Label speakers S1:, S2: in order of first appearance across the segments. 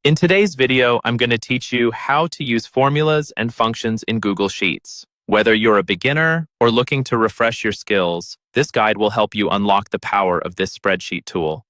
S1: In today's video, I'm going to teach you how to use formulas and functions in Google Sheets. Whether you're a beginner or looking to refresh your skills, this guide will help you unlock the power of this spreadsheet tool.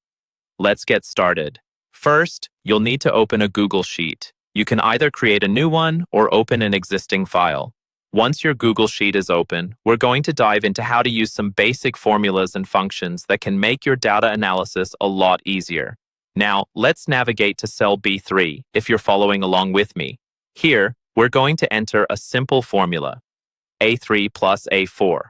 S1: Let's get started. First, you'll need to open a Google Sheet. You can either create a new one or open an existing file. Once your Google Sheet is open, we're going to dive into how to use some basic formulas and functions that can make your data analysis a lot easier. Now, let's navigate to cell B3 if you're following along with me. Here, we're going to enter a simple formula, A3 plus A4.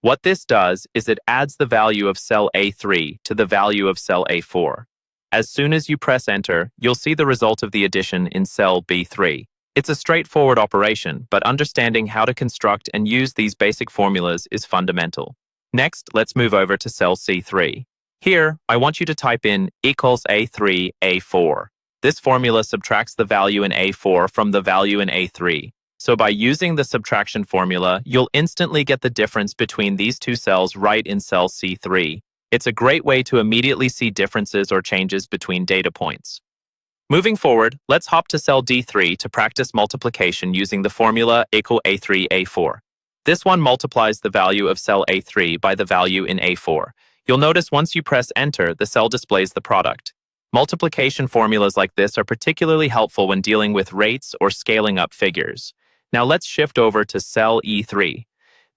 S1: What this does is it adds the value of cell A3 to the value of cell A4. As soon as you press enter, you'll see the result of the addition in cell B3. It's a straightforward operation, but understanding how to construct and use these basic formulas is fundamental. Next, let's move over to cell C3. Here, I want you to type in equals A3, A4. This formula subtracts the value in A4 from the value in A3. So by using the subtraction formula, you'll instantly get the difference between these two cells right in cell C3. It's a great way to immediately see differences or changes between data points. Moving forward, let's hop to cell D3 to practice multiplication using the formula equal A3, A4. This one multiplies the value of cell A3 by the value in A4. You'll notice once you press enter, the cell displays the product. Multiplication formulas like this are particularly helpful when dealing with rates or scaling up figures. Now let's shift over to cell E3.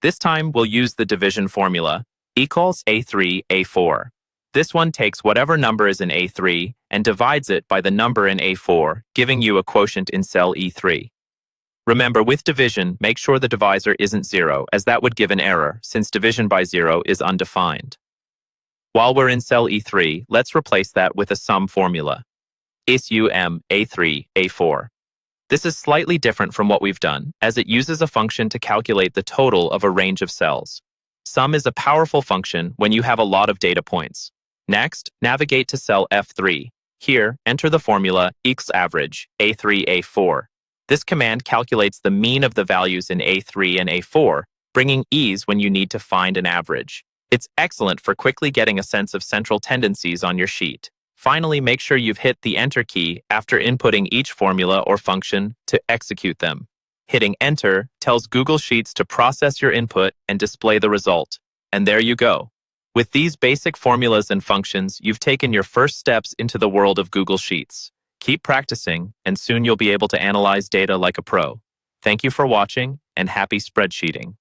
S1: This time we'll use the division formula, equals A3, A4. This one takes whatever number is in A3 and divides it by the number in A4, giving you a quotient in cell E3. Remember, with division, make sure the divisor isn't 0, as that would give an error, since division by 0 is undefined. While we're in cell E3, let's replace that with a sum formula, sum A3, A4. This is slightly different from what we've done, as it uses a function to calculate the total of a range of cells. Sum is a powerful function when you have a lot of data points. Next, navigate to cell F3. Here, enter the formula average, A3, A4. This command calculates the mean of the values in A3 and A4, bringing ease when you need to find an average. It's excellent for quickly getting a sense of central tendencies on your sheet. Finally, make sure you've hit the enter key after inputting each formula or function to execute them. Hitting enter tells Google Sheets to process your input and display the result. And there you go. With these basic formulas and functions, you've taken your first steps into the world of Google Sheets. Keep practicing, and soon you'll be able to analyze data like a pro. Thank you for watching, and happy spreadsheeting.